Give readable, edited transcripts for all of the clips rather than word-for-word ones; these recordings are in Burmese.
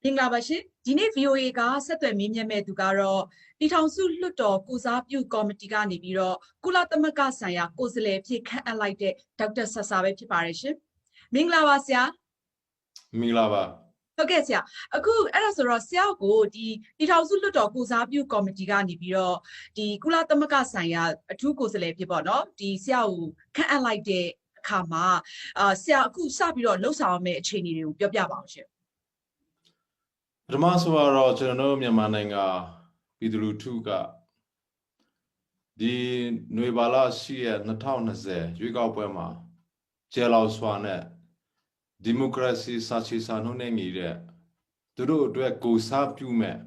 မင်္ဂလာပါရှင်ဒီနေ့ VOA ကဆက်သွယ်မေးမြန်းမဲ့သူကတော့ပြည်ထောင်စုလွှတ်တော်ကိုစားပြုကော်မတီကနေပြီးတော့ကုလသမဂ္ဂဆိုင်ရာကိုယ်စားလှယ်ဖြစ်ခန့်အပ်လိုက်တဲ့ဒေါက်တာဆဆာပဲဖြစ်ပါတယ်ရှင်မင်္ဂလာပါဆရာမင်္ဂလာပါဟုတ်ကဲ့ဆရာအခုအဲ့ဒါဆိုတော့ဆရာကိုဒီပြည်ထောင်စုလွှတ်တော်ကိုစားပြုကော်မတီကနေပြီးတော့ဒီကုလသမဂ္ဂဆိုင်ရာအထူးကိုယ်စားလှယ်ဖြစ်ပေါ့နော်ဒီဆရာကိုခန့်အပ်လိုက်တဲ့အခါမှာဆရာအခုစပြီးတော့လှုပ်ဆောင်ရမယ့်အခြေအနေတွေကိုပြောပြပါအောင်ရှင်ပထမဆိုတော့ကျွန်တော်တို့မြန်မာနိုင်ငံပြည်သူလူထုကဒီຫນွေဘာလရှိရဲ့2020ရွေးကောက်ပွဲမှာကျေလောက်စွာနဲ့ဒီမိုကရေစီစာချီစာနှုန်းနဲ့ညီတဲ့သူတို့အတွက်ကိုစားပြုမဲ့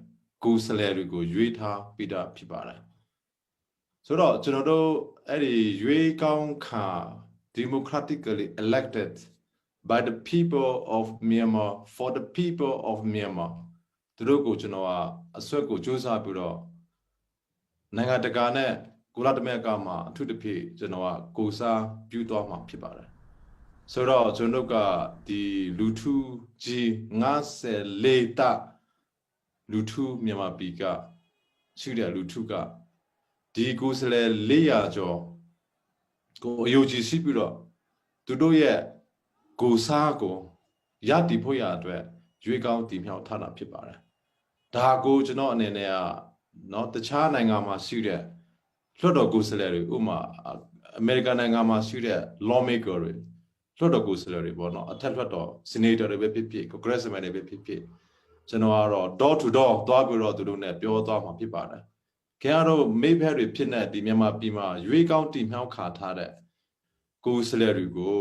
ကိုယ်စားလှယ်တွေကိုရွေးထားပြီးတာဖြစ်ပါတယ်ဆိုတော့ကျွန်တော်တို့အဲ့ဒီရွေးကောင်းခံ democratically elected by the people of Myanmar for the people of Myanmarသူတို့ကိုကျွန်တော်ကအဆွဲကိုစူးစမ်းပြီးတော့နိုင်ငံတကာနဲ့ကုလသမဂ္ဂမှာအထူးသဖြင့်ကျွန်တော်ကကိုစားပြုသွားမှာဖြစ်ပါတယ်ဆိုတော့ကျွန်တော်ကဒီလူထုကြီး54တလူထုမြန်မာပြည်ကရှိတဲ့လူထုကဒီကိုယ်စားလှယ်400ကျော်ကိုအယုံကြည်ရှိပြီးတော့သူတို့ရဲ့ကိုစားကိုရတည်ဖို့ရအတွက်ရွေးကောင်းတည်မြောက်ထားတာဖြစ်ပါတယ်ဒါကိုကျွန်တော်အနေနဲ့ကတခြားနိုင်ငံမှာရှိတဲ့လွှတ်တော်ကိုယ်စားလှယ်တွေဥပမာအမေရိကန်နိုင်ငံမှာရှိတဲ့ lawmaker တွေလွှတ်တော်ကိုယ်စားလှယ်တွေပေါ့နော်အထက်လွှတ်တော် senator တွေပဲဖြစ်ဖြစ် congressman တွေပဲဖြစ်ဖြစ်ကျွန်တော်ကတော့ door to door သွားပြီးတော့သူတို့နဲ့ပြောသွားမှာဖြစ်ပါတယ်ခင်ဗျားတို့မိဖက်တွေဖြစ်နေဒီမြန်မာပြည်မှာရွေးကောင်းတည်မြောက်ခါထားတဲ့ကိုယ်စားလှယ်တွေကို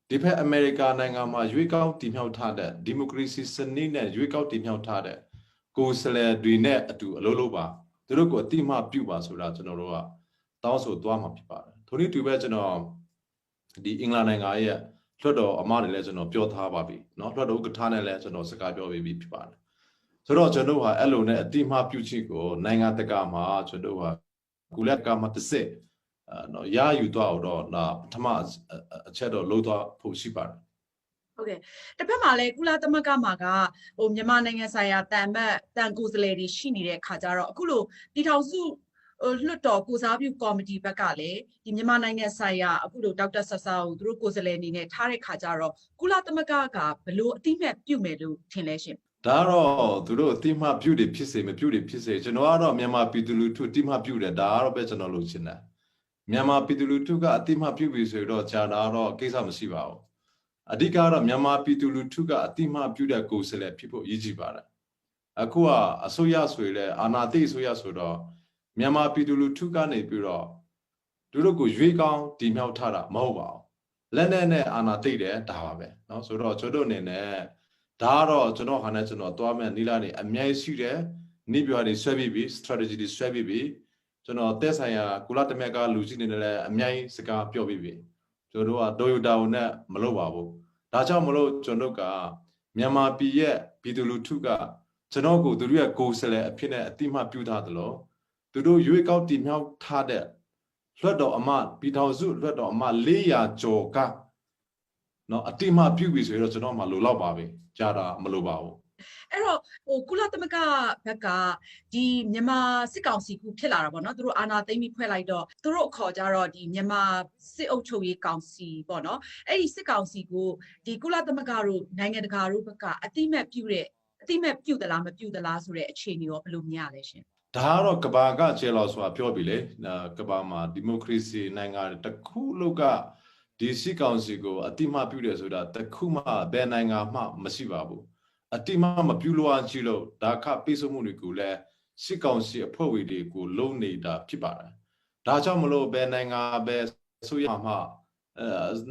ဒီဖက်အမေရိကန်နိုင်ငံမှာရွေးကောင်းတည်မြောက်ထားတဲ့ဒီမိုကရေစီစနစ်နဲ့ရွေးကောင်းတည်မြောက်ထားတဲ့ကိုယ်စားလှယ်တွေနဲ့အတူအလုပ်လုပ်ပါသူတို့ကိုအတိအမှပြုပါဆိုတာကျွန်တော်တို့ကတောင်းဆိုသွားမှာဖြစ်ပါတယ်ထို့နည်းတူပဲကျွန်တော်ဒီအင်္ဂလန်နိုင်ငံရဲ့လွှတ်တော်အမတွေလည်းကျွန်တော်ပြောထားပါပြီเนาะလွှတ်တော်ဥက္ကဋ္ဌနဲ့လည်းကျွန်တော်စကားပြောပြီးဖြစ်ပါတယ်ဆိုတော့ကျွန်တော်ဟာအဲ့လိုနဲ့အတိအမှပြုခြင်းကိုနိုင်ငံတကာမှာကျွန်တော်ဟာကုလကမှာတစ်စစ်နော်ရယူတော့ပထမအချက်တော့လို့သွားဖို့ရှိပါတယ်ဟုတ်ကဲ့တစ်ဖက်မှာလည်းကုလသမဂ္ဂမှာကမြန်မာနိုင်ငံဆိုင်ရာတန်ကိုယ်စားလှယ်တွေရှိနေတဲ့ခါကျတော့အခုလိုပြည်ထောင်စုလွှတ်တော်ကိုစားပြုကော်မတီဘက်ကလည်းဒီမြန်မာနိုင်ငံဆိုင်ရာအခုလိုဒေါက်တာဆဆာကိုသူတို့ကိုယ်စားလှယ်အနေနဲ့ထားတဲ့ခါကျတော့ကုလသမဂ္ဂကဘလို့အတိအမှတ်ပြုမယ်လို့ထင်လဲရှင်ဒါတော့သူတို့အတိအမှတ်ပြုတယ်ဖြစ်စေမပြုတယ်ဖြစ်စေကျွန်တော်ကတော့မြန်မာပြည်သူလူထုအတိအမှတ်ပြုတယ်ဒါကတော့ပဲကျွန်တော်လုပ်ချင်တယ်မြန်မာပြည်သူလူထုကအတိအမှတ်ပြုပြီဆိုတော့ဂျာတာတော့ကိစ္စမရှိပါဘူးအဓိကတော့မြန်မာပြည်သူလူထုကအတိအမှတ်ပြုတဲ့ကိုယ်စားလှယ်ဖြစ်ဖို့ရည်ကြည်ပါတယ်အခုကအစိုးရဆိုရဲအာဏာသိမ်းအစိုးရဆိုတော့မြန်မာပြည်သူလူထုကနေပြီးတော့သူတို့ကိုရွေးကောင်းတည်မြောက်ထားတာမဟုတ်ပါဘူးလက်နဲ့အာဏာသိမ်းတယ်ဒါပါပဲเนาะဆိုတော့ကျွန်တော်အနေနဲ့ဒါကတော့ကျွန်တော်ဟာနဲ့ကျွန်တော်သွားမဲ့နီလာနေအများကြီးရှိတယ်နိဗျာတွေဆွဲပြီးပြီ strategy တွေဆွဲပြီးပြီကျွန်တော်တက်ဆိုင်ရာကုလသမဂ္ဂလူကြီးနေလည်းအများကြီးစကားပြောပြီးပြီကျွန်တော်က Toyota နဲ့မလုပ်ပါဘူးဒါကြောင့်မလို့ကျွန်တော်ကမြန်မာပြည်ရဲ့ပြည်သူလူထုကကျွန်တော်ကိုသူတို့ရဲ့ကိုယ်စားလှယ်အဖြစ်နဲ့အတိအမှပြုထားသလိုသူတို့ရွေးကောက်တည်မြောက်ထားတဲ့လွှတ်တော်အမပြည်ထောင်စုလွှတ်တော်အမ400ကျော်ကနော်အတိအမှပြုပြီဆိုတော့ကျွန်တော်မှလိုတော့ပါပဲကြားတာမလိုပါဘူးအဲ့တော့ကုလသမဂ္ဂဘက်ကဒီမြန်မာစစ်ကောင်စီကူဖြစ်လာတာပေါ့နော်သူတို့အာဏာသိမ်းပြီးဖွဲ့လိုက်တော့သူတို့ခေါ်ကြတော့ဒီမြန်မာစစ်အုပ်ချုပ်ရေးကောင်စီပေါ့နော်အဲ့ဒီစစ်ကောင်စီကိုဒီကုလသမဂ္ဂတို့နိုင်ငံတကာတို့ဘက်ကအတိအမှတ်ပြုသလားမပြုသလားဆိုတဲ့အခြေအနေရောဘယ်လိုမြင်ရလဲရှင်ဒါကတော့ကဘာကကျေလောက်ဆိုတာပြောပြီလေကဘာမှာဒီမိုကရေစီနိုင်ငံတစ်ခုလုံးကဒီစစ်ကောင်စီကိုအတိအမှပြုတယ်ဆိုတာတစ်ခုမှဘယ်နိုင်ငံမှမရှိပါဘူးအတိအမှမပြုလို့ကြည့်လို့ဒါခပေးစုမှုတွေကိုလည်းစစ်ကောင်စီအဖွဲ့ဝင်တွေကိုလုံနေတာဖြစ်ပါတယ်ဒါကြောင့်မလို့ဘယ်နိုင်ငံပဲဆိုရမှာ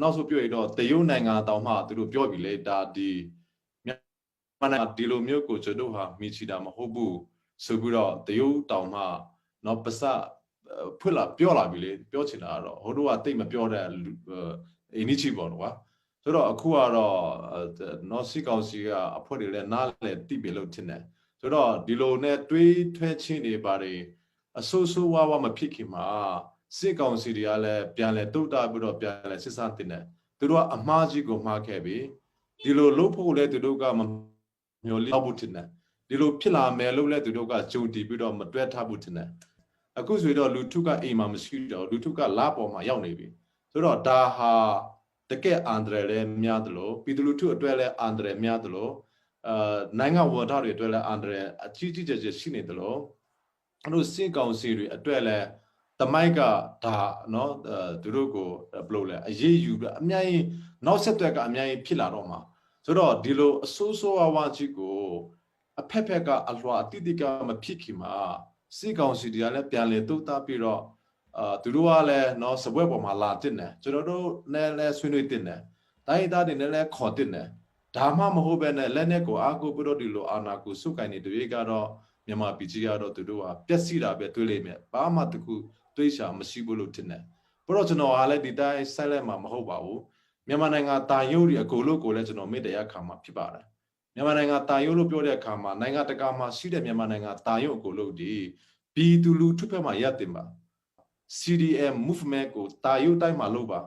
နောက်ဆိုပြောရတော့တရုတ်နိုင်ငံတောင်မှသူတို့ပြောပြီလေဒါဒီမြန်မာနိုင်ငံဒီလိုမျိုးကိုကျွန်တော်ဟာမိချီတာမဟုတ်ဘူးဆိုပြီးတော့တရုတ်တောင်မှနော်ပစဖွင့်လာပြောလာပြီလေပြောချင်တာကတော့ဟိုတို့ကတိတ်မပြောတဲ့အင်းကြီးပေါ့နော်ကွာဆိုတော့အခုကတော့နော်စစ်ကောင်စီကအဖွဲ့တွေလည်းနားလည်းတိပြီလို့ထင်တယ်ဆိုတော့ဒီလိုနဲ့တွေးထွဲချင်းတွေပါတယ်အဆိုးဆိုးဝါးဝါမဖြစ်ခင်မှာစစ်ကောင်စီတွေကလည်းပြန်လဲတုတ်တာပြီးတော့ပြန်လဲစစ်စားတင်တယ်သူတို့ကအမှားကြီးကိုမှားခဲ့ပြီဒီလိုလုပ်ဖို့လည်းသူတို့ကမ မျိုးလေးဖို့တင်တယ်ဒီလိုဖြစ်လာမယ်လို့လဲသူတို့ကကြုံတည်ပြီးတော့မတွဲထားဖို့တင်တယ်အခုဆိုတော့လူထုကအိမ်မှာမရှိတော့လူထုကလာပေါ်မှာရောက်နေပြီဆိုတော့ဒါဟာတကယ်အန္တရာယ်လဲများသလိုပြည်သူလူထုအတွက်လဲအန္တရာယ်များသလိုနိုင်ငံဝါဒတွေအတွက်လဲအန္တရာယ်အကြီးကြီးကျယ်ကျယ်ရှိနေသလိုအဲ့လိုစင်ကောင်စီတွေအတွက်လဲတမိုက်ကဒါเนาะသူတို့ကိုဘယ်လိုလဲအရေးယူပြီးအများကြီးနောက်ဆက်တွဲကအများကြီးဖြစ်လာတော့မှာဆိုတော့ဒီလိုအဆိုးဆိုးအဝါကြီးကိုအဖက်ဖက်ကအလွှာအတိတ်ကမဖြစ်ခင်မှာစင်ကောင်စီတွေကလည်းပြန်လေတုတ်တာပြီးတော့သူတို့ကလည်းเนาะစပွဲပေါ်မှာလာတင်တယ်ကျွန်တော်တို့နဲ့လည်းဆွေးနွေးတင်တယ်တိုင်းသားတွေနဲ့လည်းခေါ်တင်တယ်ဒါမှမဟုတ်ပဲနဲ့လက်နဲ့ကိုအားကိုပြီးတော့ဒီလိုအာနာကိုစုကင်နေတွေကတော့မြန်မာပြည်ကြီးကတော့သူတို့ကပျက်စီးတာပဲတွေးလိမ့်မယ်ဘာမှတခုတွေးရှာမရှိဘူးလို့ထင်တယ်ဘရောကျွန်တော်အားလည်းဒီတိုင်းဆက်လက်မှာမဟုတ်ပါဘူးမြန်မာနိုင်ငံတာယုတ်တွေအကုန်လုံးကိုလည်းကျွန်တော်မေတ္တရားခံမှာဖြစ်ပါတယ်မြန်မာနိုင်ငံတာယုတ်လို့ပြောတဲ့အခါမှာနိုင်ငံတကာမှာရှိတဲ့မြန်မာနိုင်ငံတာယုတ်အကုန်လုံးဒီပြည်သူလူထုဘက်မှာရပ်တင်ပါ CDM movement ကိုတာယုတ်တိုင်းမှာလုပ်ပါ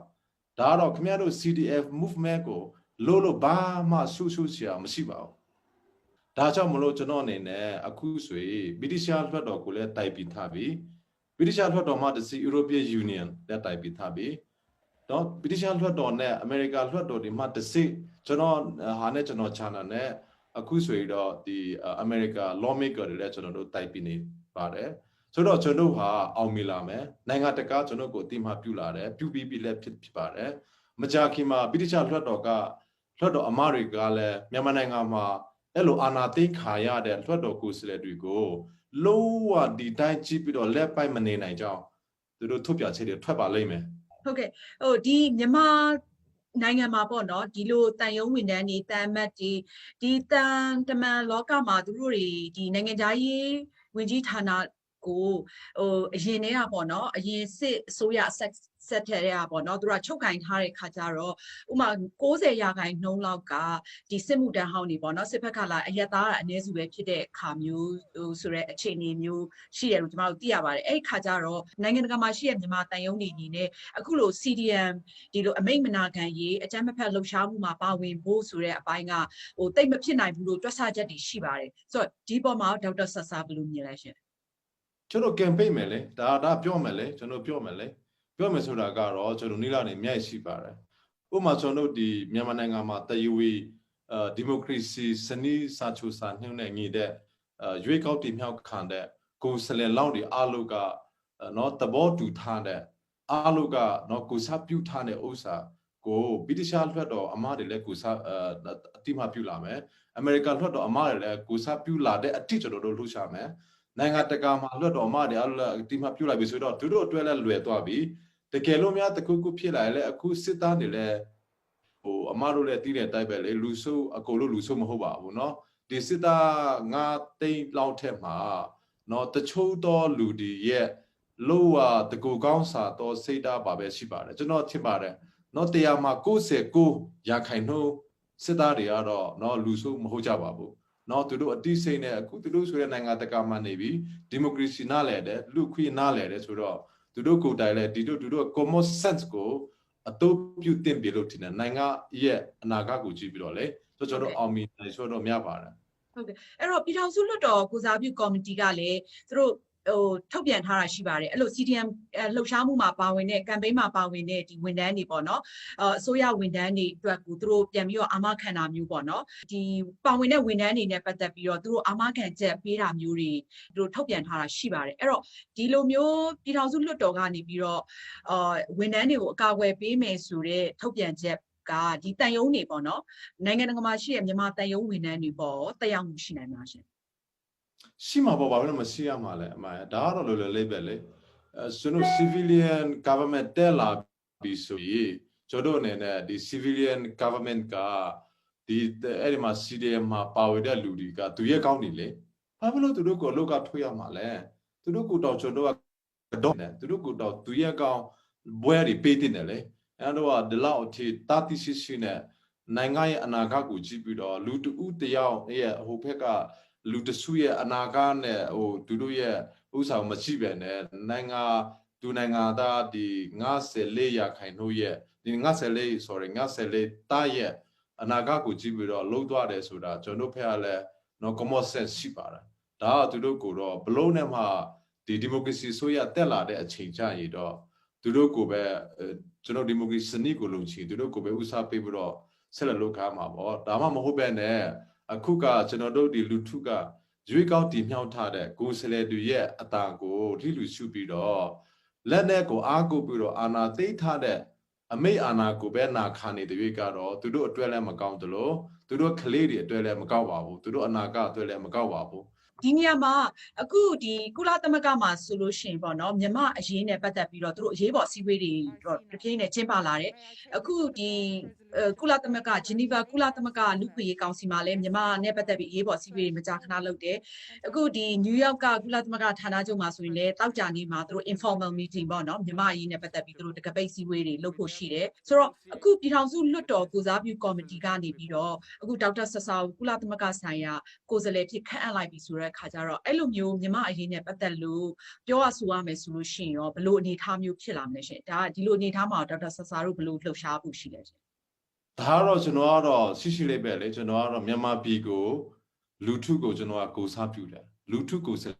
ဒါတော့ခင်ဗျားတို့ CDF movement ကိုလို့ဘာမှဆူဆရာမရှိပါဘူးဒါကြောင့်မလို့ကျွန်တော်အနေနဲ့အခုဆိုရင်ဗြိတိရှလွှတ်တော်ကိုလည်းတိုက်ပြီးထားပြီးဗြိတိရှလွှတ်တော်မှာတစီ European Union လည်းတိုက်ပြီးထားပြီးတော့ဗြိတိရှလွှတ်တော်နဲ့အမေရိကန်လွှတ်တော်ဒီမှာတစီကျွန်တော်ဟာနဲ့ကျွန်တော် channel နဲ့အခုဆိုရင်တော့ဒီအမေရိကန် lawmaker တွေလည်းကျွန်တော်တို့တိုက်ပြီးနေပါတယ်ဆိုတော့ကျွန်တော်ဟာအောင်မြင်လာမယ်နိုင်ငံတကာကျွန်တော်ကိုအတိမပြုလာတယ်ပြုပြီးလည်းဖြစ်ပါတယ်မကြာခင်မှာဗြိတိရှလွှတ်တော်ကလွှတ်တော်အမတွေကလည်းမြန်မာနိုင်ငံမှာအဲ့လိုအာဏာသိမ်းခါရတဲ့လွှတ်တော်ကိုယ်စားလှယ်တွေကိုလုံးဝဒီတိုင်းကြည့်ပြီးတော့လက်ပိုက်မနေနိုင်ကြောင်းသူတို့ထုတ်ပြချက်တွေထွက်ပါလိမ့်မယ်ဟုတ်ကဲ့ဟိုဒီမြန်မာနိုင်ငံမှာပေါ့နော်ဒီလိုတန်ယုံဝန်ထမ်းတွေတန်အမတ်တွေဒီတန်တမန်လောကမှာသူတို့တွေဒီနိုင်ငံသားရေးဝင်ကြီးဌာနကိုအရင်တည်းကပေါ့နော်အရင်စစ်အစိုးရဆက်ထက်တဲ့ပေါ့နော်သူတို့ကချုပ်ကင်ထားတဲ့ခါကျတော့ဥမာ90%လောက်ကဒီစစ်မှုတန်းဟောင်းနေပေါ့နော်စစ်ဘက်ကလာအရက်သားအနည်းစုပဲဖြစ်တဲ့ခါမျိုးဆိုတဲ့အခြေအနေမျိုးရှိတယ်လို့ကျွန်တော်တို့သိရပါတယ်အဲ့ဒီခါကျတော့နိုင်ငံတကာမှာရှိတဲ့မြန်မာတန်ယုံတွေအနေနဲ့အခုလို CDM ဒီလိုအမိန့်မနာခံရေးအကြမ်းမဖက်လှုပ်ရှားမှုမှာပါဝင်ဖို့ဆိုတဲ့အပိုင်းကတိတ်မဖြစ်နိုင်ဘူးလို့တွက်ဆချက်တွေရှိပါတယ်ဆိုတော့ဒီပေါ်မှာဒေါက်တာဆဆာဘယ်လိုမြင်လဲရှင်ကျွန်တော် campaign မယ်လေဒါပြောမယ်လေကျွန်တော်ပြောမယ်လေပြောမယ်ဆိုတာကတော့ကျွန်တော်နိလာနေမြိုက်ရှိပါတယ်ဥပမာကျွန်တော်ဒီမြန်မာနိုင်ငံမှာတည်ဝေဒီမိုကရေစီစနစ်စာချုပ်စာနှုတ်နဲ့ညီတဲ့ရွေးကောက်တင်မြှောက်ခံတဲ့ကိုယ်စားလှယ်လောင်းတွေအားလုံးကနော်သဘောတူထားတဲ့အားလုံးကနော်ကိုစားပြုထားတဲ့ဥစ္စာကိုဗြိတိရှလွှတ်တော်အမတွေလည်းကိုစားအတိမပြုလာမယ်အမေရိကန်လွှတ်တော်အမတွေလည်းကိုစားပြုလာတဲ့အတိကျွန်တော်တို့လှုပ်ရှားမယ်နိုင်ငံတကာမှာလွှတ်တော်အမတွေအားလုံးအတိမပြုလိုက်ပြီဆိုတော့သူတို့အတွက်လည်းလွယ်သွားပြီတကယ်လို့များတခုခုဖြစ်လာရင်လည်းအခုစစ်သားတွေလည်းအမတို့လည်းတည်တဲ့တိုက်ပဲလေလူစုအကုန်လုံးလူစုမဟုတ်ပါဘူးเนาะဒီစစ်သား9သိန်းလောက်ထက်မှာเนาะတချို့သောလူတွေရဲ့လောကတကူကောင်းစာတော့စိတ်ဓာတ်ပါပဲရှိပါတယ်ကျွန်တော်ထင်ပါတယ်เนาะတရားမှာ69ရာခိုင်နှုန်းစစ်သားတွေကတော့เนาะလူစုမဟုတ်ကြပါဘူးเนาะသူတို့အတိစိတ်နဲ့အခုသူတို့ဆိုတဲ့နိုင်ငံတကာမှာနေပြီးဒီမိုကရေစီနားလည်တယ်လူခွေနားလည်တယ်ဆိုတော့သူတို့ကိုယ်တိုင်လည်းသူတို့ common sense ကိုအတုပြုတင်ပြလို့ထင်တယ်နိုင်ငံရဲ့အနာဂတ်ကိုကြည့်ပြီးတော့လေကျွန်တော်တို့အောင်မြင်နိုင်ဆိုတော့များပါတယ်ဟုတ်ကဲ့အဲ့တော့ပြည်ထောင်စုလွှတ်တော်ကိုစားပြုကော်မတီကလည်းသူတို့ထုတ်ပြန်ထားတာရှိပါတယ်အဲ့လို CDM လှုပ်ရှားမှုမှာပါဝင်တဲ့ campaign မှာပါဝင်တဲ့ဒီဝန်ထမ်းတွေပေါ့နော်အစိုးရဝန်ထမ်းတွေအတွက်ကိုသူတို့ပြန်ပြီးတော့အာမခံတာမျိုးပေါ့နော်ဒီပါဝင်တဲ့ဝန်ထမ်းတွေနဲ့ပတ်သက်ပြီးတော့သူတို့အာမခံချက်ပေးတာမျိုးတွေသူတို့ထုတ်ပြန်ထားတာရှိပါတယ်အဲ့တော့ဒီလိုမျိုးပြည်ထောင်စုလွှတ်တော်ကနေပြီးတော့ဝန်ထမ်းတွေကိုအကာအကွယ်ပေးမယ်ဆိုတဲ့ထုတ်ပြန်ချက်ကဒီတန်ယုံတွေပေါ့နော်နိုင်ငံတကာမှာရှိတဲ့မြန်မာတန်ယုံဝန်ထမ်းတွေပေါ့တက်ရောက်မှုရှိနိုင်မှာရှင်ရှိမှာပေါ့ဘာလို့မရှိရမှာလဲအမှန်ဒါကတော့လောလောလေးပဲလေကျွန်တော် civilian government တက်လာပြီဆိုရင်ကျွန်တော်အနေနဲ့ဒီ civilian government ကဒီအဲ့ဒီမှာ CDM မှာပါဝင်တဲ့လူတွေကသူရဲ့ကောင်းနေလေဘာလို့သူတို့ကိုလောကထွေးရမှာလဲသူတို့ကိုတော့ကျွန်တော်ကတော့သူတို့ကိုတော့သူရဲ့ကောင်းဘွဲတွေပေးတင်တယ်လေအဲ့တော့ဒီလောက်အထိတာတိရှိရှိနဲ့နိုင်ငံရဲ့အနာဂတ်ကိုကြည့်ပြီးတော့လူတူတယောက်ရဲ့ဟိုဘက်ကလူတစုရဲ့အနာဂတ်နဲ့သူတို့ရဲ့ဥစ္စာမရှိပဲနဲ့နိုင်ငံသားဒီ54ရာခိုင်နှုန်းရဲ့ဒီ54 sorry 54တာရဲ့အနာဂတ်ကိုကြည့်ပြီးတော့လှုပ်သွားတယ်ဆိုတာကျွန်တော်ဖက်ကလည်း နော် common sense ရှိပါတယ်ဒါကသူတို့ကိုတော့ဘလုံးနဲ့မှဒီ democracy ဆိုရတက်လာတဲ့အချိန်ကြရတော့သူတို့ကိုပဲကျွန်တော် democracy စနစ်ကိုလုံချင်သူတို့ကိုပဲဥစားပေးပြီးတော့ဆက်လက်လုပ်ခါမှာပေါ့ဒါမှမဟုတ်ပဲနဲ့အခုကကျွန်တော်တို့ဒီလူထုကရွေးကောက်တည်မြောက်ထားတဲ့ကိုယ်စလဲတွေရဲ့အတာကိုထိလူရှုပြီးတော့လက်နဲ့ကိုအားကိုပြီးတော့အာဏာသိမ်းထားတဲ့အမိတ်အာဏာကိုပဲနာခံနေတဲ့ရွေးကတော့သူတို့အတွက်လည်းမကောင်းသလိုသူတို့ကလေးတွေအတွက်လည်းမကောက်ပါဘူးသူတို့အနာဂတ်အတွက်လည်းမကောက်ပါဘူးဒီနေရာမှာအခုဒီကုလသမဂ္ဂမှာဆိုလို့ရှိရင်ပေါ့နော်မြန်မာအရေးနဲ့ပတ်သက်ပြီးတော့သူတို့အရေးပေါ်အစည်းအဝေးတွေတော့တပြိုင်နက်ကျင်းပလာတယ်အခုဒီကုလသမဂ္ဂဂျီနီဗာကုလသမဂ္ဂလူ့ခွင့်ရေးကောင်စီမှာလည်းမြန်မာနဲ့ပတ်သက်ပြီးအရေးပေါ်အစည်းအဝေးတွေမကြာခဏလုပ်တယ်အခုဒီနယူးယောက်ကကုလသမဂ္ဂဌာနချုပ်မှာဆိုရင်လည်းတောက်ကြနေမှာသူတို့ informal meeting ပေါ့နော်မြန်မာအရေးနဲ့ပတ်သက်ပြီးသူတို့တကပိတ်စည်းဝေးတွေလုပ်ဖို့ရှိတယ်ဆိုတော့အခုပြည်ထောင်စုလွှတ်တော်ကိုစားပြုကော်မတီကနေပြီးတော့အခုဒေါက်တာဆဆာကိုကုလသမဂ္ဂဆိုင်ရာကိုယ်စားလှယ်ဖြစ်ခန့်အပ်လိုက်ပြီဆိုတဲ့အခါကျတော့အဲ့လိုမျိုးမြန်မာအရေးနဲ့ပတ်သက်လို့ပြောရဆိုရမယ်ဆိုလို့ရှိရင်ရောဘလို့အနေအထားမျိုးဖြစ်လာမလဲရှင်ဒါဒီလိုအနေအထားမှာဒေါက်တာဆဆာတို့ဘလို့လှုပ်ရှားဖို့ရှိလဲရှင်ဒါတော့ကျွန်တော်ကတော့ရှိလေးပဲလေကျွန်တော်ကတော့မြန်မာပြည်ကိုလူထုကိုကျွန်တော်ကကိုစားပြုတယ်လူထုကိုဆက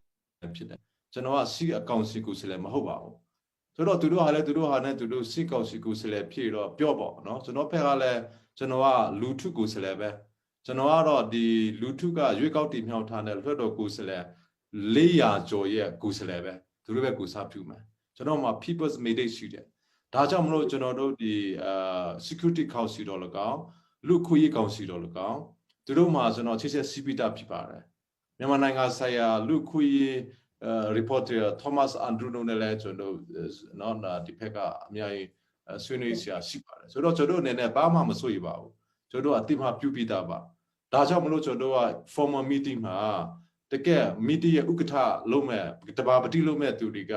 ်ဖြစ်တယ်ကျွန်တော်ကစီအကောင့်စီကိုဆက်လည်းမဟုတ်ပါဘူးဆိုတော့သူတို့ဟာလည်းသူတို့ဟာနဲ့သူတို့စီကောင့်စီကိုဆက်လည်းဖြစ်တော့ပြော့ပေါ့နော်ကျွန်တော်ဖက်ကလည်းကျွန်တော်ကလူထုကိုဆက်လည်းပဲကျွန်တော်ကတော့ဒီလူထုကရွေးကောက်တင်မြှောက်ထားတဲ့လွှတ်တော်ကိုဆက်လည်း400ကျော်ရဲ့ကိုဆက်လည်းပဲသူတို့ပဲကိုစားပြုမယ်ကျွန်တော်မှာ people's mandate ရှိတယ်ဒါကြောင့်မလို့ကျွန်တော်တို့ဒီ security council တော့၎င်းလူခွေးကောင်စီတော့၎င်းသူတို့မှာကျွန်တော်ချိတ်ဆက်စီးပိတာဖြစ်ပါတယ်မြန်မာနိုင်ငံဆိုင်ရာလူခွေးreporter Thomas Andrew နဲ့လည်းကျွန်တော်နော်ဒီဘက်ကအများကြီးဆွေးနွေးစရာရှိပါတယ်ဆိုတော့ကျွန်တော်အနေနဲ့ဘာမှမစိုးရိမ်ပါဘူးကျွန်တော်အတိမပြုပြီးသားပါဒါကြောင့်မလို့ကျွန်တော်က formal meeting မှာတကယ် meeting ရဲ့ဥက္ကဋ္ဌလုံးမဲ့တဘာပတိလုံးမဲ့သူတွေက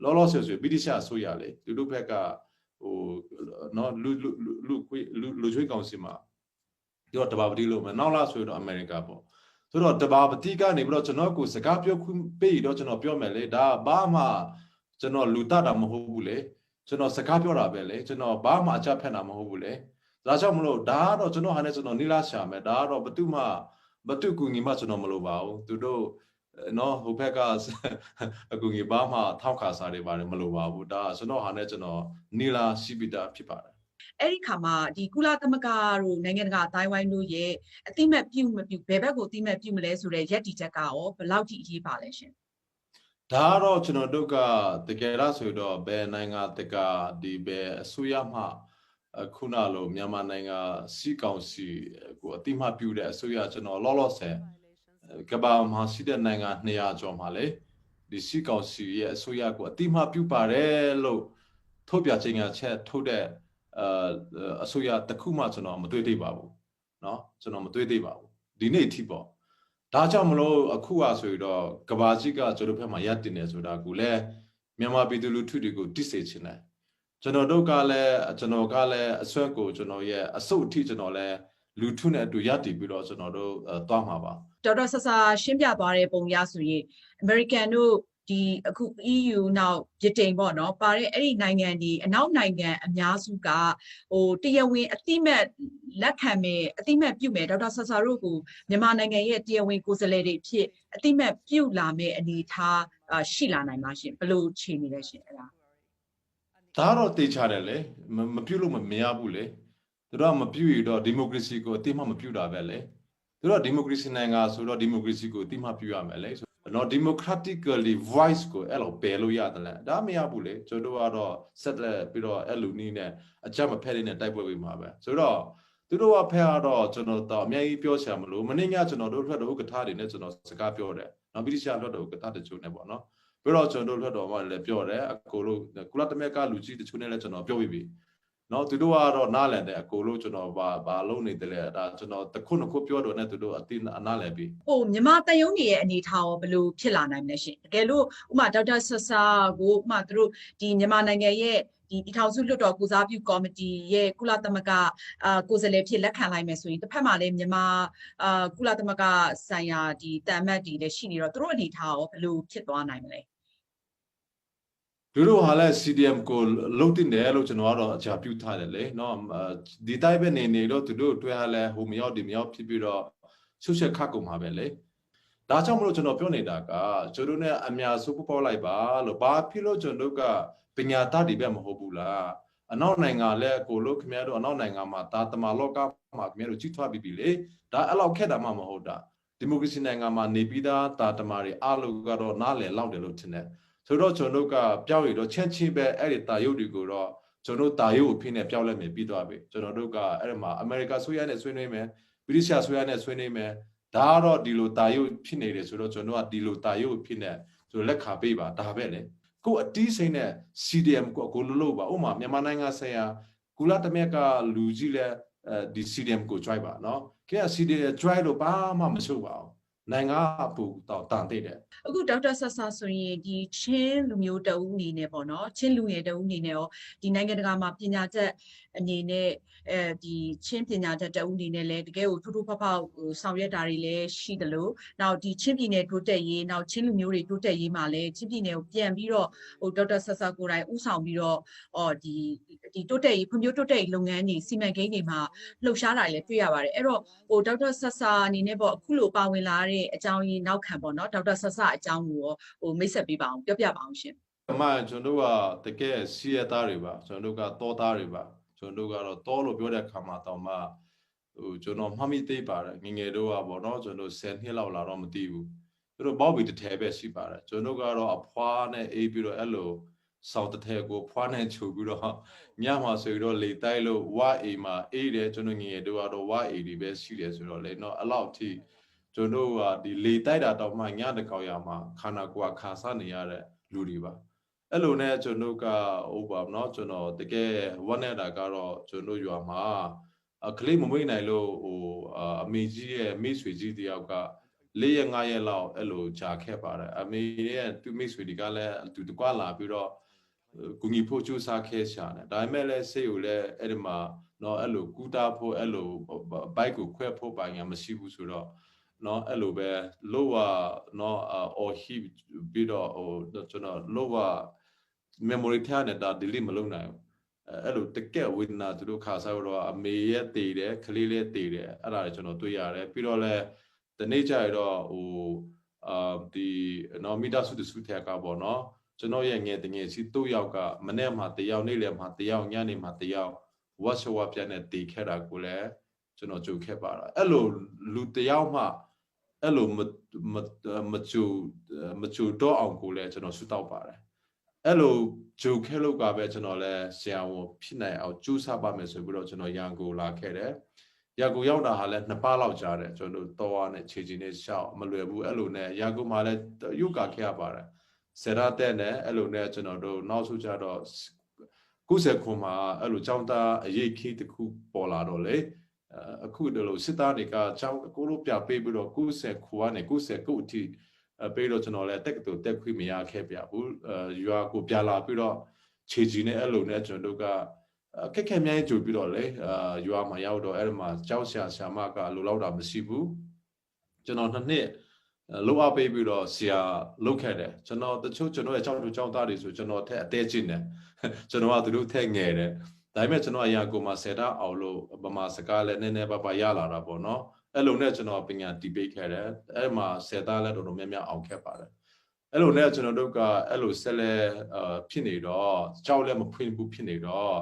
လောလောဆယ်ဆိုဗြိတိရှဆိုရလေသူတို့ဘက်ကဟိုနော်လူချွေးကောင်စီမှာဒီတော့တဘာပတိလုံးမဲ့နောက်လာဆိုတော့အမေရိကပေါ့ဆိုတော့တဘာပတိကနေပြီးတော့ကျွန်တော်ကိုစကားပြောခွင့်ပေးတော့ကျွန်တော်ပြောမယ်လေဒါဘာမှကျွန်တော်လူတတ်တာမဟုတ်ဘူးလေကျွန်တော်စကားပြောတာပဲလေကျွန်တော်ဘာမှအကြဖက်တာမဟုတ်ဘူးလေဒါကြောင့်မလို့ဒါကတော့ကျွန်တော်ဟာနဲ့ကျွန်တော်နိလာရှာမယ်ဒါကတော့ဘသူကူညီမှကျွန်တော်မလိုပါဘူးသူတို့နော်ဟိုဘက်ကအကူကြီးဘာမှထောက်ခါစားတွေပါတယ်မလိုပါဘူးဒါကျွန်တော်ဟာနဲ့ကျွန်တော်နီလာရှိပိတာဖြစ်ပါတယ်အဲ့ဒီခါမှာဒီကုလသမဂ္ဂတို့နိုင်ငံတကာအတိုင်းဝိုင်းတို့ရဲ့အတိမတ်ပြုမပြုဘယ်ဘက်ကိုအတိမတ်ပြုမလဲဆိုတဲ့ရက်တီချက်ကရောဘယ်လောက်ထိအရေးပါလဲရှင်ဒါကတော့ကျွန်တော်တို့ကတကယ်လားဆိုတော့ဘယ်နိုင်ငံတကာဒီဘယ်အစိုးရမှခုနလိုမြန်မာနိုင်ငံစီကောင်စီကိုအတိမတ်ပြုတဲ့အစိုးရကျွန်တော်လောလောဆယ်ကဘာမှာရှိတဲ့နိုင်ငံ200ကျော်မှာလေဒီစီကောင်စီရဲ့အစိုးရကိုအတိမပြုပါတယ်လို့ထုတ်ပြခြင်းကချက်ထုတ်တဲ့အစိုးရတစ်ခုမှကျွန်တော်မတွေ့သေးပါဘူးเนาะကျွန်တော်မတွေ့သေးပါဘူးဒီနေ့အထိပေါ့ဒါကြောင့်မလို့အခုကဆိုတော့ကဘာကြီးကကျွန်တော်ဘက်မှာရပ်တင်နေဆိုတာကိုလည်းမြန်မာပြည်သူလူထုတွေကိုတိစေချင်တယ်ကျွန်တော်တို့ကလည်းအစွမ်းကိုကျွန်တော်ရဲ့အစုပ်အထိကျွန်တော်လည်းလူထုနဲ့အတူရပ်တည်ပြီးတော့ကျွန်တော်တို့သွားမှာပါဒေါက်တာဆဆာရှင်းပြသွားတဲ့ပုံရဆိုရင် American တို့ဒီအခု EU နောက်ဗြိတိန်ပေါ့နော်ပါတဲ့အဲ့ဒီနိုင်ငံဒီအနောက်နိုင်ငံအများစုကဟိုတရားဝင်အတိမတ်လက်ခံမယ်အတိမတ်ပြုမယ်ဒေါက်တာဆဆာတို့ကိုမြန်မာနိုင်ငံရဲ့တရားဝင်ကိုယ်စားလှယ်တွေဖြစ်အတိမတ်ပြုလာမယ်အနေထားရှိလာနိုင်မှာရှင်ဘယ်လိုခြေနေလဲရှင်အဲ့ဒါတော့တေချတယ်လေမပြုလို့မရဘူးလေသူတို့ကမပြုရတော့ဒီမိုကရေစီကိုအတိမတ်မပြုတာပဲလေသူတို့ဒီမိုကရေစီနိုင်ငံဆိုတော့ဒီမိုကရေစီကိုအတိမတ်ပြုရမယ်လေနော် democratically voice ကိုအဲ့လိုပယ်လို့ရတယ်လေဒါမရဘူးလေကျွန်တော်ကတော့ဆက်လက်ပြီးတော့အဲ့လိုနည်းနဲ့အကြမ်းမဖက်တဲ့တိုက်ပွဲဝင်မှာပဲဆိုတော့သူတို့ကဖက်ကတော့ကျွန်တော်တော့အများကြီးပြောချင်မလို့မနေ့ကကျွန်တော်တို့ထွက်တော့ဥက္ကဋ္ဌတွေနဲ့ကျွန်တော်စကားပြောတယ်နော်ဗြိတိရှထွက်တော့ဥက္ကဋ္ဌတချို့နဲ့ပေါ့နော်ပြီးတော့ကျွန်တော်တို့ထွက်တော့မှလည်းပြောတယ်အကိုတို့ကုလသမဂ္ဂလူကြီးတချို့နဲ့လည်းကျွန်တော်ပြောပြီးပြီနော်သူတို့ကတော့နားလည်တယ်အကိုလို့ကျွန်တော်ဘာလုပ်နေတယ်လဲဒါကျွန်တော်တစ်ခုနှစ်ခုပြောတော့ねသူတို့အသိနားလည်ပြီဟိုမြန်မာတယုံတွေရဲ့အနေထားရောဘယ်လိုဖြစ်လာနိုင်မလဲရှင်တကယ်လို့ဥမာဒေါက်တာဆဆာကိုဥမာသူတို့ဒီမြန်မာနိုင်ငံရဲ့ဒီပြည်ထောင်စုလွှတ်တော်ကိုစားပြုကော်မတီရဲ့ကုလသမဂ္ဂကိုယ်စားလှယ်ဖြစ်လက်ခံလိုက်မယ်ဆိုရင်တစ်ဖက်မှာလည်းမြန်မာကုလသမဂ္ဂဆိုင်ရာဒီတန်မတ်တွေလည်းရှိနေတော့သူတို့အနေထားရောဘယ်လိုဖြစ်သွားနိုင်မလဲသူတို့ဟာလဲ CDM ကိုလုံးတင်တယ်လို့ကျွန်တော်ကတော့အကြံပြုထားတယ်လေနော်ဒီတိုင်းပဲနေတော့သူတို့တွေ့ဟာလဲဟိုမရောက်ဒီမရောက်ဖြစ်ပြီးတော့ ဆုချက်ခတ်ကုန်မှာပဲလေဒါကြောင့်မလို့ကျွန်တော်ပြောနေတာကကျွန်တော်နဲ့အများစုပေါ်လိုက်ပါလို့ဘာဖြစ်လို့ကျွန်တော်ကပညာတတ်တွေပဲမဟုတ်ဘူးလားအနောက်နိုင်ငံလဲကိုလို့ခင်ဗျားတို့အနောက်နိုင်ငံမှာတာတမာလောကမှာခင်ဗျားတို့ကြီးထွားပြီးပြီလေဒါအဲ့လောက်ခက်တာမှမဟုတ်တာဒီမိုကရေစီနိုင်ငံမှာနေပြီးသားတာတမာတွေအားလုံးကတော့နားလည်လောက်တယ်လို့ထင်တယ်ဆိုတော့ကျွန်တော်ကပြောက်ရတော့ချက်ချင်းပဲအဲ့ဒီတာရုပ်တွေကိုတော့ကျွန်တော်တာရုပ်အဖြစ်နဲ့ပြောက်လိုက်မယ်ပြီးသွားပြီကျွန်တော်တို့ကအဲ့ဒီမှာအမေရိကဆွေးရနဲ့ဆွေးနွေးမယ်ဗြိတိရှဆွေးရနဲ့ဆွေးနွေးမယ်ဒါကတော့ဒီလိုတာရုပ်ဖြစ်နေတယ်ဆိုတော့ကျွန်တော်ကဒီလိုတာရုပ်ဖြစ်နေဆိုလက်ခါပေးပါဒါပဲလေကိုအတီးစိမ့်နဲ့ CDM ကိုလို့ပါဥမာမြန်မာနိုင်ငံဆိုင်ရာကုလသမဂ္ဂလူကြီးလဲဒီ CDM ကို join ပါเนาะကဲ CDM join လို့ဘာမှမချုပ်ပါဘူးနိုင်ငံပူတော့တန်တဲ့အခုဒေါက်တာဆဆာဆိုရင်ဒီချင်းလူမျိုးတအုပ်အနေနဲ့ပေါ့နော်ချင်းလူငယ်တအုပ်အနေနဲ့ရောဒီနိုင်ငံတကာမှာပညာချက်အနေနဲ့ဒီချင်းပညာချက်တအုပ်အနေနဲ့လည်းတကယ်ကိုထူးထူးဖောက်ဖောက်ဆောင်ရွက်တာတွေလည်းရှိတယ်လို့နောက်ဒီချင်းပြည်နယ်တိုးတက်ရေးနောက်ချင်းလူမျိုးတွေတိုးတက်ရေးမှာလည်းချင်းပြည်နယ်ကိုပြန်ပြီးတော့ဟိုဒေါက်တာဆဆာကိုယ်တိုင်ဦးဆောင်ပြီးတော့ဒီတိုးတက်ရေးဖွံ့ဖြိုးတိုးတက်ရေးလုပ်ငန်းတွေစီမံကိန်းတွေမှာလှုပ်ရှားတာလည်းတွေ့ရပါတယ်အဲ့တော့ဟိုဒေါက်တာဆဆာအနေနဲ့ပေါ့အခုလိုပါဝင်လာတဲ့အကြောင်းရင်းနောက်ခံပေါ့နော်ဒေါက်တာဆဆာအကြောင်းကိုဟိုမိတ်ဆက်ပေးပါအောင်ပြောပြပါအောင်ရှင်အမကျွန်တော်ကတကယ်စီရသားတွေပါကျွန်တော်ကတောသားတွေပါကျွန်တော်ကတော့တောလို့ပြောတဲ့ခါမှာတော့မှဟိုကျွန်တော်မှတ်မိသေးပါတယ်ငငယ်တော့ပေါ့နော်ကျွန်တော်10နှစ်လောက်လာတော့မသိဘူးသူတို့ဘောက်ဘီတစ်ထဲပဲရှိပါတယ်ကျွန်တော်ကတော့အဖွားနဲ့အေးပြီးတော့အဲ့လိုစောက်တစ်ထဲကိုဖွားနဲ့ချုပ်ပြီးတော့ညမှာဆိုတော့လေတိုက်လို့ဝါအိမ်မှာအေးတယ်ကျွန်တော်ငငယ်တော့ဝါအိမ်တွေပဲရှိတယ်ဆိုတော့လေနော်အဲ့လောက်ထိကျွန်တော်ကဒီလေတိုက်တာတော့မှညတကောက်ရမှာခန္ဓာကိုယ်ခါစားနေရတဲ့လူတွေပါအဲ့လိုနဲ့ကျွန်တော်ကဟိုပါเนาะကျွန်တော်တကယ်ဝမ်းနေတာကတော့ကျွန်တော်ရွာမှာကလေးမမွေးနိုင်လို့ဟိုအမေကြီးရဲ့မိတ်ဆွေကြီးတယောက်က4ရက်5ရက်လောက်အဲ့လိုကြာခဲ့ပါတယ်အမေရဲ့သူမိတ်ဆွေတွေကလည်းသူတကွာလာပြီးတော့ကူညီဖို့ကြိုးစားခဲ့ရှာတယ်ဒါပေမဲ့လည်းစိတ်ကိုလည်းအဲ့ဒီမှာเนาะအဲ့လိုကူတာဖို့အဲ့လိုဘိုက်ကိုခွဲဖို့ပိုင်ရမရှိဘူးဆိုတော့နော်အဲ့လိုပဲလောကနော်အော်ဟီပြီးတော့ဟိုကျွန်တော်လောက memory ထားနေတာ delete မလုပ်နိုင်ဘူးအဲ့လိုတကက်ဝေဒနာသူတို့ခါစားတော့အမေရဲ့တည်တယ်ကလေးလေးတည်တယ်အဲ့ဒါကျွန်တော်တွေ့ရတယ်ပြီးတော့လဲဒီနေ့ကျရတော့ဟိုဒီနော်မိသားစုတစုထက်ကပေါ့နော်ကျွန်တော်ရဲ့ငယ်တငယ်စီ2ယောက်ကမနေ့မှ1ယောက်နေ့လယ်မှ1ယောက်ညနေမှ1ယောက်ဝတ်ရှဝပြန်နဲ့တည်ခဲ့တာကိုလည်းကျွန်တော်ကြုံခဲ့ပါတာအဲ့လိုလူ1ယောက်မှအဲ့လိုမကြိုတော့အောင်ကိုလည်းကျွန်တော်ဆုတောက်ပါတယ်အဲ့လိုဂျိုခဲလို့ကပဲကျွန်တော်လည်းဆရာဝန်ဖြစ်နိုင်အောင်ကြိုးစားပါမယ်ဆိုပြီးတော့ကျွန်တော်ရန်ကုန်လာခဲ့တယ်ရန်ကုန်ရောက်တာဟာလည်း2ပတ်လောက်ကြာတယ်ကျွန်တော်တော်ဝါနဲ့ခြေချီနဲ့ရှောက်မလွယ်ဘူးအဲ့လိုနဲ့ရန်ကုန်မှာလည်းရုပ်ကခဲ့ရပါတယ်ဆရာတဲ့နဲ့အဲ့လိုနဲ့ကျွန်တော်တို့နောက်ဆုံးကြတော့90ခုမှာအဲ့လိုကျောင်းသားအရေးခိတခုပေါ်လာတော့လေအခုတလို့စစ်သားတွေကကျောင်းကိုလိုပြပေးပြီးတော့90ခုကနေ90ခုအထိပေးတော့ကျွန်တော်လည်းတက်ကတူတက်ခွင့်မရခဲ့ပြဘူးရွာကိုပြလာပြီးတော့ခြေကြီးနဲ့အဲ့လိုနဲ့ကျွန်တော်တို့ကခက်ခဲများကြိုပြီးတော့လေရွာမှာရောက်တော့အဲ့ဒီမှာကျောင်းဆရာမကလိုလောက်တာမရှိဘူးကျွန်တော်2နှစ်လောက်အပ်ပေးပြီးတော့ဆရာလုပ်ခဲ့တယ်ကျွန်တော်တချို့ကျွန်တော်ရဲ့ကျောင်းသားတွေဆိုကျွန်တော်ထက်အသေးချင်းတယ်ကျွန်တော်ကသူတို့ထက်ငယ်တယ်ဒါပေမဲ့ကျွန်တော်အရာကိုမှ10တာအောင်လို့ဗမာစကားလည်းနည်းနည်းပါရလာတာပေါ့နော်အဲ့လိုနဲ့ကျွန်တော်ပညာ debate ခဲ့တယ်အဲ့မှာ10တာလည်းတော်တော်များများအောင်ခဲ့ပါတယ်အဲ့လိုနဲ့ကျွန်တော်တို့ကအဲ့လိုဆက်လက်ဖြစ်နေတော့ကြောက်လည်းမဖွင့်ဘူးဖြစ်နေတော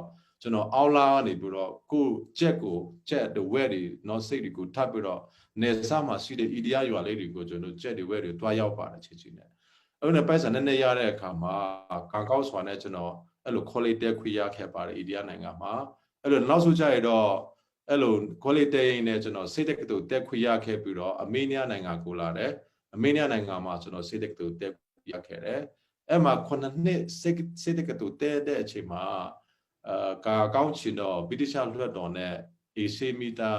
့ကျွန်တော်အောင်းလာနေပြီးတော့ကိုချက်the way တွေနော်စိတ်တွေကိုထပ်ပြီးတော့နေစားမှာရှိတဲ့ idea ရွာလေးတွေကိုကျွန်တော်ချက် the way တွေတွားရောက်ပါတယ်ချစ်ချင်းနဲ့အဲ့လိုနဲ့ပိုက်ဆံနည်းနည်းရတဲ့အခါမှာကံကောက်စွာနဲ့ကျွန်တော်အဲ့လို quality တက်ခွင့်ရခဲ့ပါတယ် idea နိုင်ငံမှာအဲ့လိုနောက်ဆုံးကြရတော့အဲ့လို quality နဲ့ကျွန်တော်စိတ်တက်ကတူတက်ခွင့်ရခဲ့ပြီးတော့အမေးနီးယားနိုင်ငံကိုလာတယ်အမေးနီးယားနိုင်ငံမှာကျွန်တော်စိတ်တက်ကတူတက်ရခဲ့တယ်အဲ့မှာ9နှစ်စိတ်တက်ကတူတက်တဲ့အချိန်မှာကာကောင်းချင်တော့ဗြိတိရှလွှတ်တော်နဲ့ AC မီတာ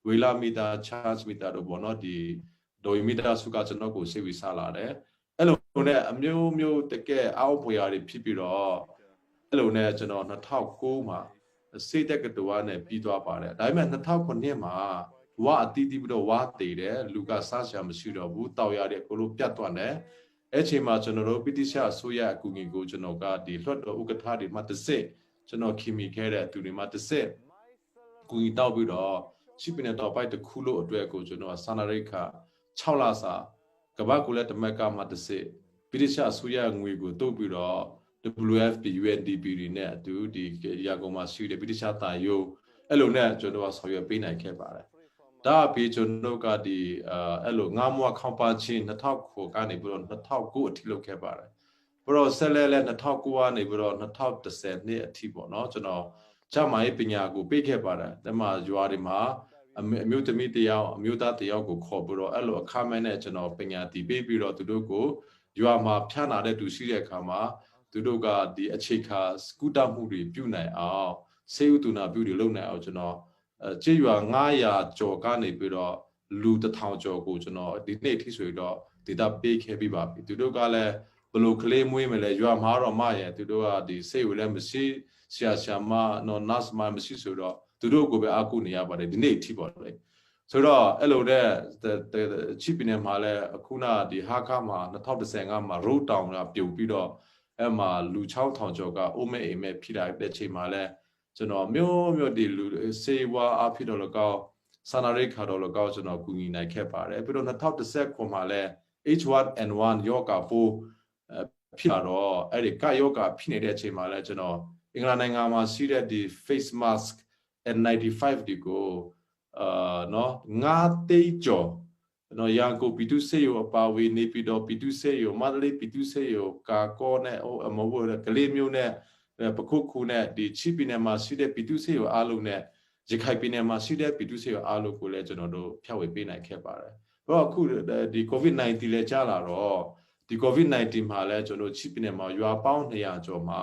ဝေလာမီတာ charge မီတာတို့ပေါ့နော်ဒီဒိုမီတာစုကကျွန်တော်ကိုစိတ်ဝီစားလာတယ်အဲ့လိုနဲ့အမျိုးတကယ်အောက်ဖွေရာတွေဖြစ်ပြီးတော့အဲ့လိုနဲ့ကျွန်တော်2009မှာစိတ်တက်ကတူနဲ့ပြီးသွားပါတယ်ဒါပေမဲ့2009မှာဝါအတီးတီးပြီးတော့ဝါတည်တယ်လူကစားရှာမရှိတော့ဘူးတောက်ရတဲ့ကိုလိုပြတ်သွားတယ်အဲ့ချိန်မှာကျွန်တော်တို့ပိတိရှအစိုးရအကူအညီကိုကျွန်တော်ကဒီလွှတ်တော်ဥက္ကဋ္ဌတွေမှတစ်စစ်ကျွန်တော်ခင်မိခဲ့တဲ့သူတွေမှတစ်စစ်ကူညီတောက်ပြီးတော့ ရှိပင်တော့ပိုက်တစ်ခုလို့အတွက်ကိုကျွန်တော်ကစာနာရိတ်ခ6လစာကဘာကူလက်တမက်ကမှတစ်စစ်ပိရိရှဆူရငွေကိုတုတ်ပြီးတော့ WFP UNDP တွေနဲ့အတူဒီရာကုန်မှာရှိတဲ့ပိရိရှတာယိုအဲ့လိုနဲ့ကျွန်တော်ကဆောင်ရွက်ပေးနိုင်ခဲ့ပါတယ်ဒါအပြင်ကျွန်တော်ကဒီအဲ့လို9 mois ခေါပါချင်း2000ကနေပြီးတော့2009အထိလုပ်ခဲ့ပါတယ်ပြီးတော့ဆက်လက်2009ကနေပြီးတော့2010နှစ်အထိပေါ့နော်ကျွန်တော်ကျမရေးပညာကိုပေးခဲ့ပါတယ်ဒါမှရွာတွေမှာအမျိုးသမီးတယောက်အမျိုးသားတယောက်ကိုခေါ်ပြီးတော့အဲ့လိုအခမဲ့နဲ့ကျွန်တော်ပညာတည်ပေးပြီးတော့သူတို့ကိုရွာမှာဖြန့်လာတဲ့သူရှိတဲ့အခါမှာသူတို့ကဒီအခြေခံစကူတာမှုတွေပြုနိုင်အောင်စေဥတူနာပြုတွေလုပ်နိုင်အောင်ကျွန်တော်ကျေးရွာ900ကျော်ကနေပြီးတော့လူ1000ကျော်ကိုကျွန်တော်ဒီနေ့ထိဆိုတော့ဒေတာပေးခဲ့ပြီးပါပြီသူတို့ကလည်းဘလို့ကလေးမွေးမလဲရွာမှာတော့မရဲ့သူတို့ကဒီစိတ်ဝလည်းမရှိရှာမနော်နတ်မမရှိဆိုတော့သူတို့ကိုပဲအကူနေရပါတယ်ဒီနေ့ထိပေါ့လေဆိုတော့အဲ့လိုတဲ့ချစ်ပင်နယ်မှာလည်းအခုနဒီဟာခါမှာ2015မှာ road town ကပြုတ်ပြီးတော့အဲ့မှာလူ6000ကျော်ကအိုးမဲအိမ်မဲဖြစ်လာတဲ့ချိန်မှာလည်းကျွန်တော်မျိုးဒီလူစေဝါအဖြစ်တော့လကောက်စာနာရိတ်ခါတော့လကောက်ကျွန်တော်ကူညီနိုင်ခဲ့ပါတယ်ပြီးတော့2019မှာလည်း H1N1 ယောဂါ4ဖြစ်လာတော့အဲ့ဒီကယောဂါဖြစ်နေတဲ့အချိန်မှာလည်းကျွန်တော်အင်္ဂလန်နိုင်ငံမှာရှိတဲ့ဒီ face mask N95 ဒီကိုနော်9သိန်းကျော်နော်ရန်ကုန်ပြည်သူ့စေယုအပါဝေနေပြည်တော်ပြည်သူ့စေယုမန္တလေးပြည်သူ့စေယုကာကောနဲ့မဟုတ်ဘူးကလေးမျိုးနဲ့ပခုတ်ခုနဲ့ဒီချီပီနယ်မှာရှိတဲ့ပြည်သူ့စေယုအားလုံးနဲ့ရခိုင်ပြည်နယ်မှာရှိတဲ့ပြည်သူ့စေယုအားလုံးကိုလည်းကျွန်တော်တို့ဖြန့်ဝေပေးနိုင်ခဲ့ပါတယ်။ဘာအခုဒီ COVID-19 လည်းကြာလာတော့ဒီ COVID-19 မှာလည်းကျွန်တော်ချီပီနယ်မှာရွာပေါင်း200ကျော်မှာ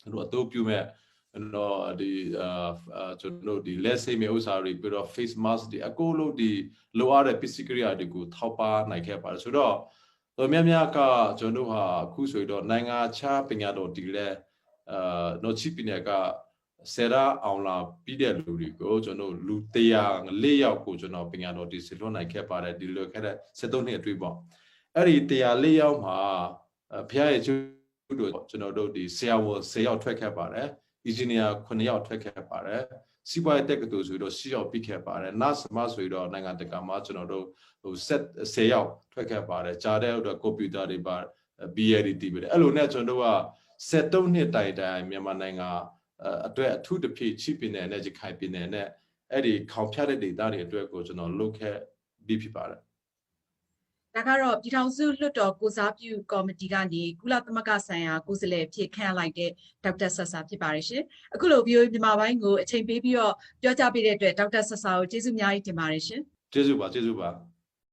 ကျွန်တော်အသုံးပြုမဲ့နော်ဒီကျွန်တော်ဒီလက်စိတ်မြေဥစ္စာတွေပြီးတော့ face mask ဒီအကုန်လုံးဒီလိုအပ်တဲ့ပစ္စည်းကိရိယာတွေကိုထောက်ပံ့နိုင်ခဲ့ပါတယ်ဆိုတော့တော်များများကကျွန်တော်ဟာအခုဆိုတော့နိုင်ငံခြားပညာတော်ဒီလဲနော်ချီပီနယ်ကဆရာအောင်လာပြီးတဲ့လူတွေကိုကျွန်တော်လူ104ယောက်ကိုကျွန်တော်ပညာတော်ဒီဆလွတ်နိုင်ခဲ့ပါတယ်ဒီလိုခဲ့တဲ့73နှစ်အတွင်းပေါ့အဲ့ဒီ104ယောက်မှာဖခင်ရဲ့ကျိုးတို့ကျွန်တော်တို့ဒီဆရာဝန်10ယောက်ထွက်ခဲ့ပါတယ်အင်ဂျင်နီယာ9ယောက်ထွက်ခဲ့ပါတယ်စီးပွားရေးတက္ကသိုလ်ဆိုတော့10ယောက်ပြီးခဲ့ပါတယ်နတ်မဆိုတော့နိုင်ငံတကာမှာကျွန်တော်တို့ဟို10ယောက်ထွက်ခဲ့ပါတယ်ဂျာတဲ့တော့ကွန်ပျူတာတွေပါ BLT ပဲအဲ့လိုနဲ့ကျွန်တော်တို့က73နှစ်တိုင်မြန်မာနိုင်ငံအတွက်အထူးတစ်ဖြစ်ချီပင်နယ်နဲ့ရခိုင်ပြည်နယ်နဲ့အဲ့ဒီခေါင်ဖြတ်တဲ့ဒေသတွေအတွက်ကိုကျွန်တော်လုပ်ခဲ့ပြီးဖြစ်ပါတယ်ဒါကတော့ပြည်ထောင်စုလွှတ်တော်ကိုစားပြုကော်မတီကနေကုလသမဂ္ဂဆိုင်ရာကိုယ်စားလှယ်ဖြစ်ခန့်လိုက်တဲ့ဒေါက်တာဆဆာဖြစ်ပါတယ်ရှင်။အခုလို VOA မြန်မာပိုင်းကိုအချိန်ပေးပြီးတော့ပြောကြားပေးတဲ့အတွက်ဒေါက်တာဆဆာကိုကျေးဇူးအများကြီးတင်ပါတယ်ရှင်။ကျေးဇူးပါ